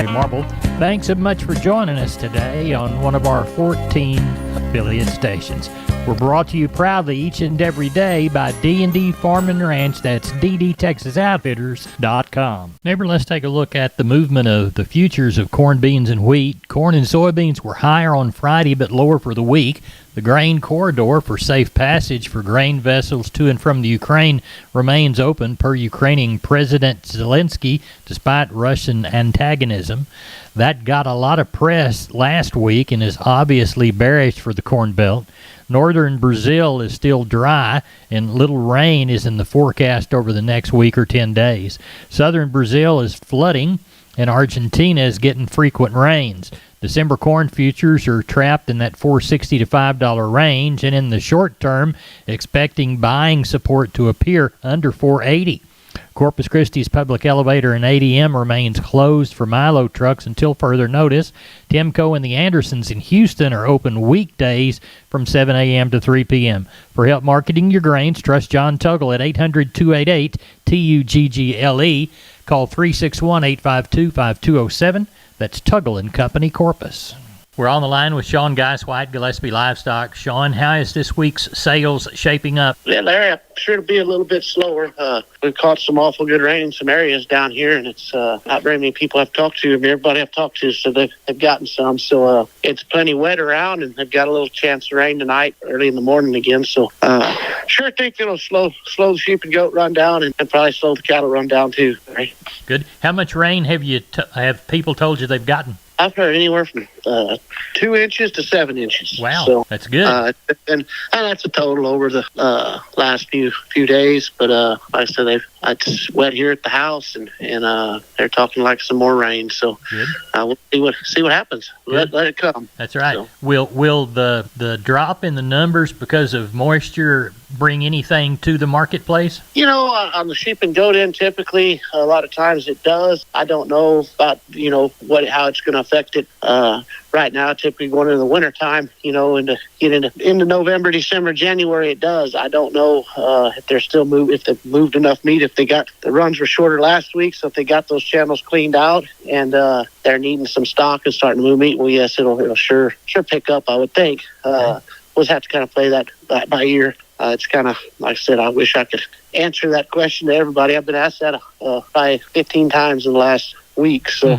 Marble. Thanks so much for joining us today on one of our 14 affiliate stations. We're brought to you proudly each and every day by D&D Farm and Ranch. That's ddtexasoutfitters.com. Neighbor, let's take a look at the movement of the futures of corn, beans, and wheat. Corn and soybeans were higher on Friday but lower for the week. The grain corridor for safe passage for grain vessels to and from the Ukraine remains open per Ukrainian President Zelensky despite Russian antagonism. That got a lot of press last week and is obviously bearish for the Corn Belt. Northern Brazil is still dry, and little rain is in the forecast over the next week or 10 days. Southern Brazil is flooding, and Argentina is getting frequent rains. December corn futures are trapped in that $4.60 to $5 range, and in the short term, expecting buying support to appear under $4.80. Corpus Christi's public elevator and ADM remains closed for Milo trucks until further notice. Timco and the Andersons in Houston are open weekdays from 7 a.m. to 3 p.m. For help marketing your grains, trust John Tuggle at 800-288-TUGGLE. Call 361-852-5207. That's Tuggle and Company, Corpus. We're on the line with Sean Geiswhite, Gillespie Livestock. Sean, how is this week's sales shaping up? Yeah, Larry, I'm sure it'll be a little bit slower. We've caught some awful good rain in some areas down here, and it's not very many people I've talked to. Everybody I've talked to, so they've gotten some. So it's plenty wet around, and they've got a little chance of rain tonight, early in the morning again. So sure think it'll slow the sheep and goat run down, and probably slow the cattle run down too. Right? Good. How much rain have have people told you they've gotten? I've heard anywhere from 2 inches to 7 inches. Wow, so, that's good. And that's a total over the last few days. But like I said, it's wet here at the house, and they're talking like some more rain. So we'll see what happens. Let it come. That's right. So. Will the drop in the numbers because of moisture bring anything to the marketplace? On the sheep and goat end, typically a lot of times it does. I don't know about how it's going to affect it right now. Typically going into the winter time, into November, December, January, it does. I don't know if they're still if they've moved enough meat. If they got the runs were shorter last week, so if they got those channels cleaned out and they're needing some stock and starting to move meat, well, yes, it'll sure pick up. I would think. We'll have to kind of play that by ear. It's kind of, like I said, I wish I could answer that question to everybody. I've been asked that probably 15 times in the last week. So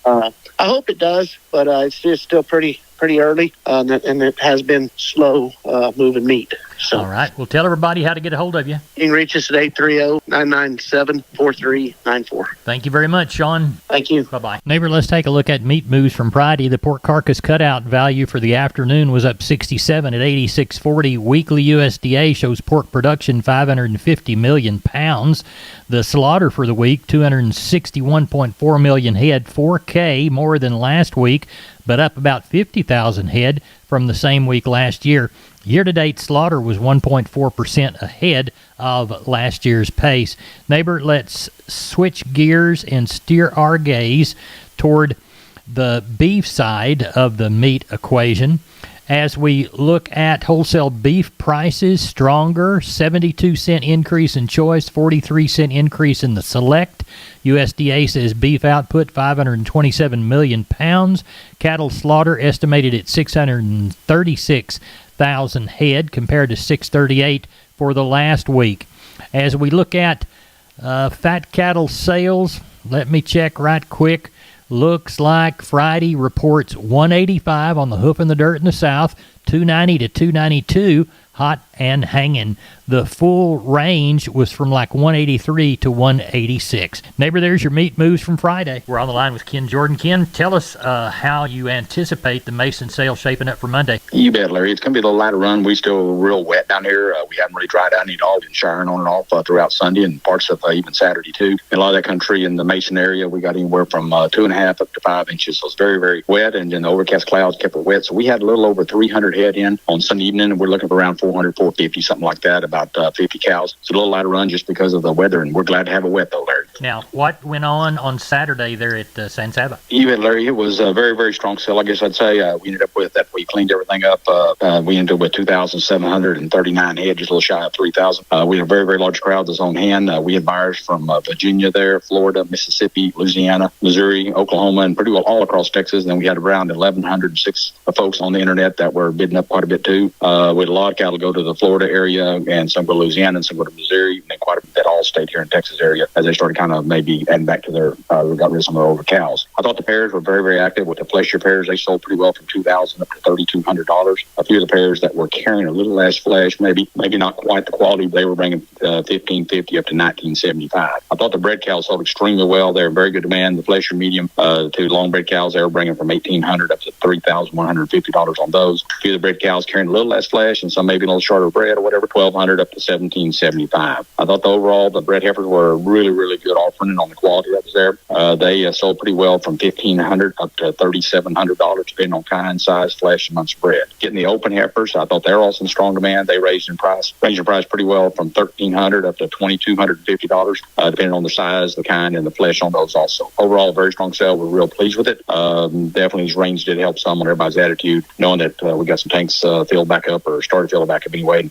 I hope it does, but it's just still pretty early, and it has been slow moving meat. So. All right. Well, tell everybody how to get a hold of you. You can reach us at 830-997-4394. Thank you very much, Sean. Thank you. Bye-bye. Neighbor, let's take a look at meat moves from Friday. The pork carcass cutout value for the afternoon was up 67 at 86.40. Weekly USDA shows pork production 550 million pounds. The slaughter for the week, 261.4 million head, 4K more than last week, but up about 50,000 head from the same week last year. Year-to-date slaughter was 1.4% ahead of last year's pace. Neighbor, let's switch gears and steer our gaze toward the beef side of the meat equation. As we look at wholesale beef prices, stronger, 72-cent increase in choice, 43-cent increase in the select. USDA says beef output 527 million pounds. Cattle slaughter estimated at 636,000 head compared to 638 for the last week. As we look at fat cattle sales, let me check right quick. Looks like Friday reports 185 on the hoof and the dirt in the south, 290 to 292 hot and hanging. The full range was from like 183 to 186. Neighbor, there's your meat moves from Friday. We're on the line with Ken Jordan. Ken, tell us how you anticipate the Mason sale shaping up for Monday. You bet, Larry. It's going to be a little lighter run. We still real wet down here. We haven't really dried out any at all. Been showering on and off throughout Sunday and parts of even Saturday too. In a lot of that country in the Mason area, we got anywhere from 2.5 up to 5 inches. So it's very, very wet, and then the overcast clouds kept it wet. So we had a little over 300 head in on Sunday evening, and we're looking for around 400, 450, something like that, about 50 cows. It's a little lighter run just because of the weather, and we're glad to have it wet, though, Larry. Now, what went on Saturday there at San Saba? You bet, Larry. It was a very, very strong sale, I guess I'd say. We ended up with that. We cleaned everything up. We ended up with 2,739 head, just a little shy of 3,000. We had a very, very large crowd that's on hand. We had buyers from Virginia there, Florida, Mississippi, Louisiana, Missouri, Oklahoma, and pretty well all across Texas. And then we had around 1,106 folks on the internet that were bidding up quite a bit too. We had a lot of cattle go to the Florida area, and some go to Louisiana, and some go to Missouri, and then quite a bit that all stayed here in Texas area as they started kind of maybe adding back to their, got rid of some of their older cows. I thought the pairs were very, very active. With the fleshier pairs, they sold pretty well from $2,000 up to $3,200. A few of the pairs that were carrying a little less flesh, maybe not quite the quality, they were bringing $1,550 up to $1,975. I thought the bred cows sold extremely well. They were very good demand. The fleshier medium to long bred cows, they were bringing from $1,800 up to $3,150 on those. A few of the bred cows carrying a little less flesh, and some maybe a little shorter bred or whatever, $1,200 up to $1,775. I thought overall the bred heifers were a really, really good offering on the quality that was there. They sold pretty well from $1,500 up to $3,700, depending on kind, size, flesh, and months of bred. Getting the open heifers, I thought they were also in strong demand. They ranged in price pretty well from $1,300 up to $2,250, depending on the size, the kind, and the flesh on those also. Overall, a very strong sale. We're real pleased with it. Definitely these rains did help some on everybody's attitude, knowing that we got some tanks filled back up, or started filling back up anyway.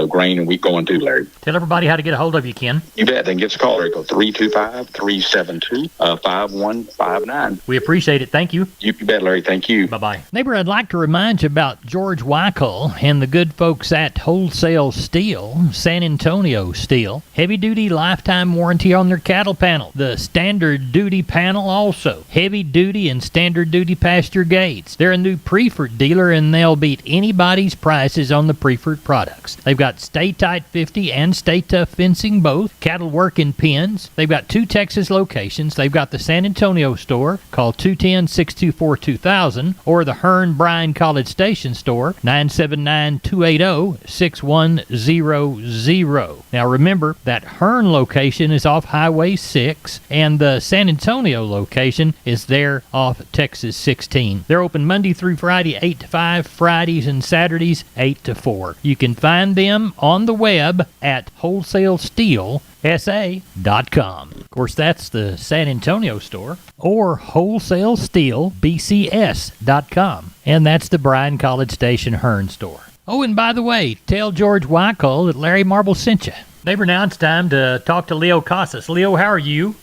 Grain and wheat going too, Larry. Tell everybody how to get a hold of you, Ken. You bet. They can give us a call. Go 325-372-5159. We appreciate it. Thank you. You bet, Larry. Thank you. Bye-bye. Neighbor, I'd like to remind you about George Weichel and the good folks at Wholesale Steel, San Antonio Steel. Heavy-duty lifetime warranty on their cattle panel. The standard duty panel also. Heavy-duty and standard duty pasture gates. They're a new Preferred dealer, and they'll beat anybody's prices on the Preferred products. They've got Stay Tight 50 and Stay Tough fencing both. Cattle work in pens. They've got 2 Texas locations. They've got the San Antonio store. Call 210-624-2000, or the Hearn Bryan College Station store, 979-280-6100. Now remember, that Hearn location is off Highway 6, and the San Antonio location is there off Texas 16. They're open Monday through Friday, 8 to 5, Fridays and Saturdays, 8 to 4. You can find them on the web at wholesalesteelsa.com. Of course, that's the San Antonio store, or wholesalesteelbcs.com. And that's the Bryan College Station Hearn store. Oh, and by the way, tell George Weichel that Larry Marble sent you. Neighbor, now it's time to talk to Leo Casas. Leo, how are you?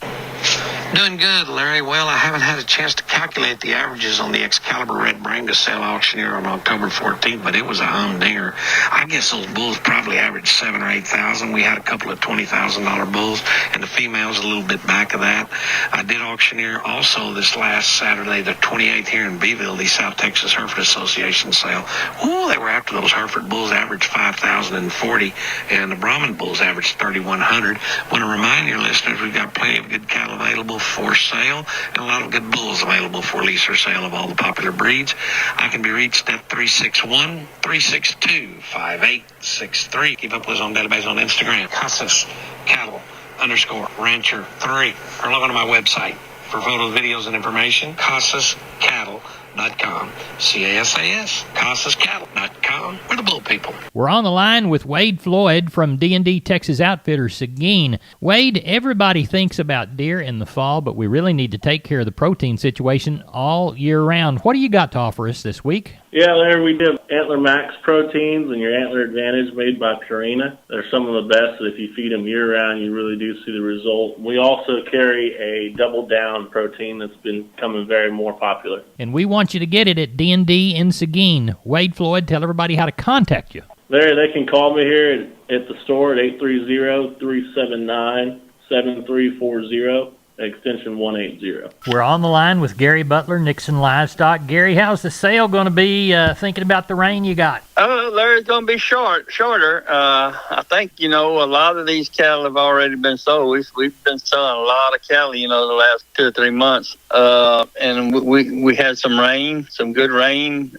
Doing good, Larry. Well, I haven't had a chance to calculate the averages on the Excalibur Red Brangus sale auction here on October 14th, but it was a humdinger. I guess those bulls probably averaged 7,000 or 8,000. We had a couple of $20,000 bulls, and the females a little bit back of that. I did auctioneer also this last Saturday, the 28th here in Beeville, the South Texas Hereford Association sale. Ooh, they were after those Hereford bulls, averaged 5,040, and the Brahman bulls averaged 3,100. Want to remind your listeners, we've got plenty of good cattle available for sale, and a lot of good bulls available for lease or sale of all the popular breeds. I can be reached at 361-362-5863. Keep up with us on database on Instagram, Casas Cattle _Rancher 3, or log on to my website for photos, videos, and information, CasasCattle.com. CASAS, CasasCattle.com. We're the bull people. We're on the line with Wade Floyd from D&D Texas Outfitters Seguin. Wade, everybody thinks about deer in the fall, but we really need to take care of the protein situation all year round. What do you got to offer us this week? Yeah, Larry, we do Antler Max proteins and your Antler Advantage made by Purina. They're some of the best that if you feed them year-round, you really do see the result. We also carry a Double Down protein that's been becoming very more popular. And we want you to get it at D&D in Seguin. Wade Floyd, tell everybody how to contact you. Larry, they can call me here at the store at 830-379-7340. Extension 180. We're on the line with Gary Butler, Nixon Livestock. Gary, how's the sale going to be, thinking about the rain you got? Larry's going to be shorter. I think, a lot of these cattle have already been sold. We've been selling a lot of cattle, the last 2 or 3 months. And we had some rain, some good rain.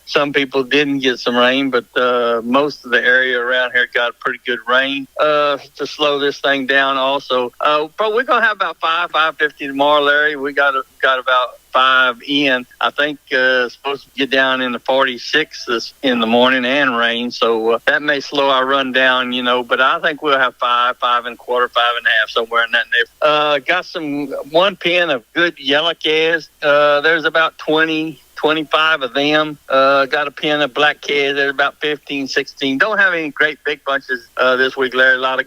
Some people didn't get some rain, but most of the area around here got pretty good rain to slow this thing down also. But we're going to have about 550 tomorrow, Larry. We got about 5 in. I think it's supposed to get down in the 46 in the morning and rain, so that may slow our run down, but I think we'll have 5, 5 and a quarter, 5 and a half, somewhere in that neighborhood. Got one pen of good yellow calves. There's about 25 of them. Got a pen of black calves. There's about 15, 16. Don't have any great big bunches this week, Larry. A lot of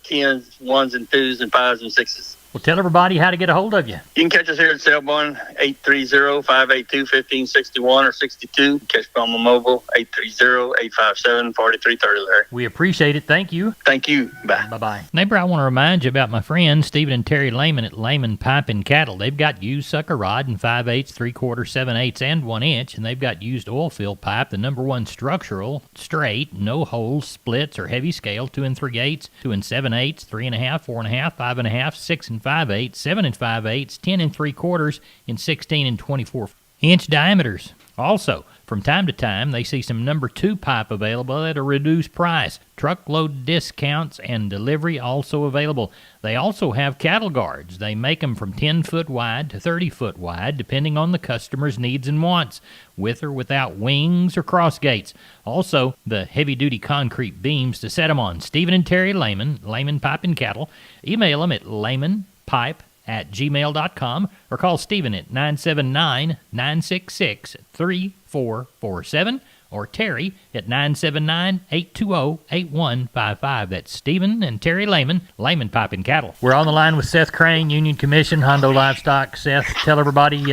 10s, 1s and 2s and 5s and 6s. Well, tell everybody how to get a hold of you. You can catch us here at Selborne, 830-582-1561 or 62. Catch me on my mobile, 830-857-4330, Larry. We appreciate it. Thank you. Thank you. Bye. Bye-bye. Neighbor, I want to remind you about my friends, Stephen and Terry Lehman at Lehman Pipe and Cattle. They've got used sucker rod in 5/8, 3/4, 7/8, and 1 inch, and they've got used oil fill pipe, the #1 structural, straight, no holes, splits, or heavy scale, 2 3/8, 2 7/8, 3.5, 4.5, 5.5, 6 5/8, 7 5/8, 10 3/4, and 16 and 24-inch diameters. Also, from time to time, they see some #2 pipe available at a reduced price. Truckload discounts and delivery also available. They also have cattle guards. They make them from 10-foot wide to 30-foot wide, depending on the customer's needs and wants, with or without wings or cross gates. Also, the heavy-duty concrete beams to set them on. Stephen and Terry Lehman, Lehman Pipe and Cattle. Email them at lehmanpipe@gmail.com or call Stephen at 979-966-3447 or Terry at 979-820-8155. That's Stephen and Terry Lehman, Lehman Pipe and Cattle. We're on the line with Seth Crane, Union Commission, Hondo Livestock. Seth, tell everybody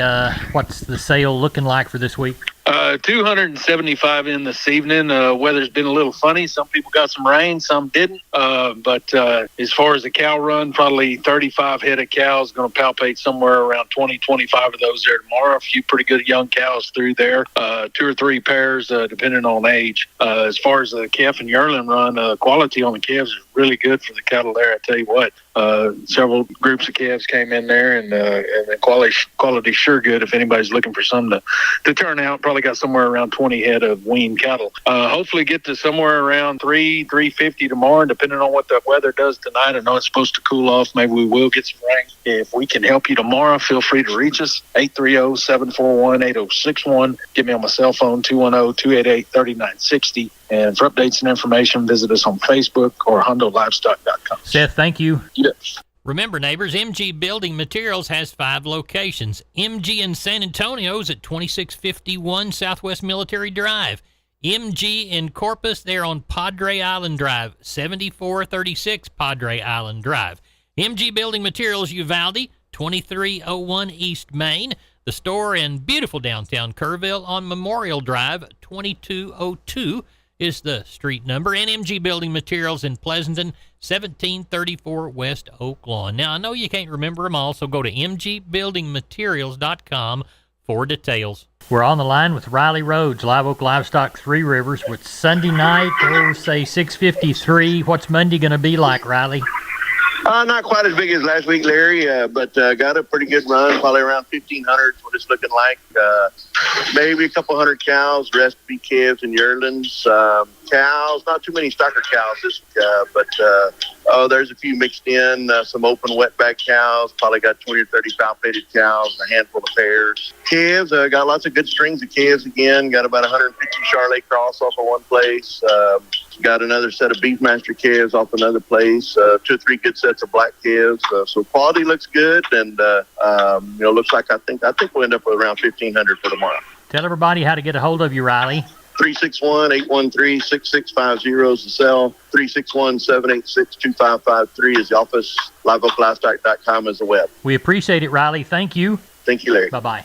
what's the sale looking like for this week? 275 in this evening. Weather's been a little funny. Some people got some rain, some didn't. But as far as the cow run, probably 35 head of cows. Going to palpate somewhere around 20, 25 of those there tomorrow. A few pretty good young cows through there. 2 or 3 pairs, depending on age. As far as the calf and yearling run, quality on the calves is really good for the cattle there. I tell you what, several groups of calves came in there, and the quality sure good. If anybody's looking for some to turn out, probably got somewhere around 20 head of weaned cattle. Hopefully get to somewhere around 350 tomorrow, and depending on what the weather does tonight. I know it's supposed to cool off. Maybe we will get some rain. If we can help you tomorrow, feel free to reach us, 830-741-8061. Get me on my cell phone, 210-288-3960. And for updates and information, visit us on Facebook or HondoLivestock.com. Seth, thank you. Yes. Remember, neighbors, MG Building Materials has 5 locations. MG in San Antonio's at 2651 Southwest Military Drive. MG in Corpus, they're on Padre Island Drive, 7436 Padre Island Drive. MG Building Materials Uvalde, 2301 East Main. The store in beautiful downtown Kerrville on Memorial Drive, 2202 is the street number. And MG Building Materials in Pleasanton, 1734 West Oak Lawn. Now, I know you can't remember them all, so go to mgbuildingmaterials.com for details. We're on the line with Riley Rhodes, Live Oak Livestock, Three Rivers, with Sunday night, say 6:53. What's Monday going to be like, Riley? Not quite as big as last week, Larry, but got a pretty good run, probably around 1,500 is what it's looking like. Maybe a couple hundred cows, the rest be calves and yearlings. Cows, not too many stocker cows this week, but there's a few mixed in, some open wetback cows, probably got 20 or 30 palpated cows, a handful of pairs. Calves, got lots of good strings of calves again, got about 150 Charolais cross off of one place. Got another set of Beefmaster calves off another place, 2 or 3 good sets of black calves. So quality looks good, and looks like I think we'll end up with around 1,500 for tomorrow. Tell everybody how to get a hold of you, Riley. 361-813-6650 is the cell. 361-786-2553 is the office. LiveOakLivestock.com is the web. We appreciate it, Riley. Thank you. Thank you, Larry. Bye-bye.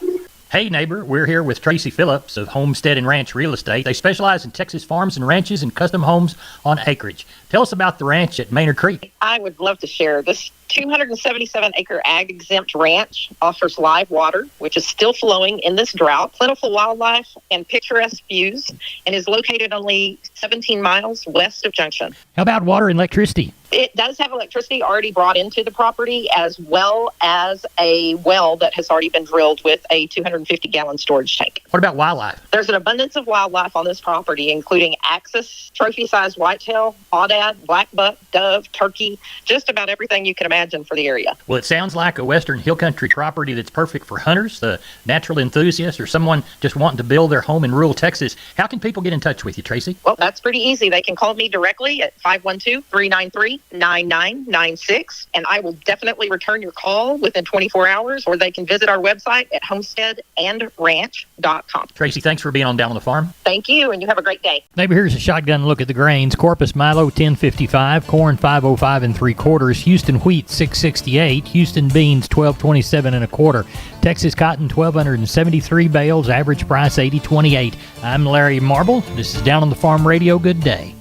Hey, neighbor, we're here with Tracy Phillips of Homestead and Ranch Real Estate. They specialize in Texas farms and ranches and custom homes on acreage. Tell us about the ranch at Maynard Creek. I would love to share. This 277-acre ag-exempt ranch offers live water, which is still flowing in this drought, plentiful wildlife, and picturesque views, and is located only 17 miles west of Junction. How about water and electricity? It does have electricity already brought into the property, as well as a well that has already been drilled with a 250-gallon storage tank. What about wildlife? There's an abundance of wildlife on this property, including axis, trophy-sized whitetail, aoudad, black buck, dove, turkey, just about everything you can imagine imagine for the area. Well, it sounds like a Western Hill Country property that's perfect for hunters, natural enthusiasts, or someone just wanting to build their home in rural Texas. How can people get in touch with you, Tracy? Well, that's pretty easy. They can call me directly at 512-393-9996, and I will definitely return your call within 24 hours, or they can visit our website at homesteadandranch.com. Tracy, thanks for being on Down on the Farm. Thank you, and you have a great day. Maybe here's a shotgun look at the grains. Corpus Milo 1055, corn 505 3/4, Houston wheat 668, Houston beans 1227 1/4, Texas cotton 1273 bales, average price 80.28. I'm Larry Marble. This is Down on the Farm Radio. Good day.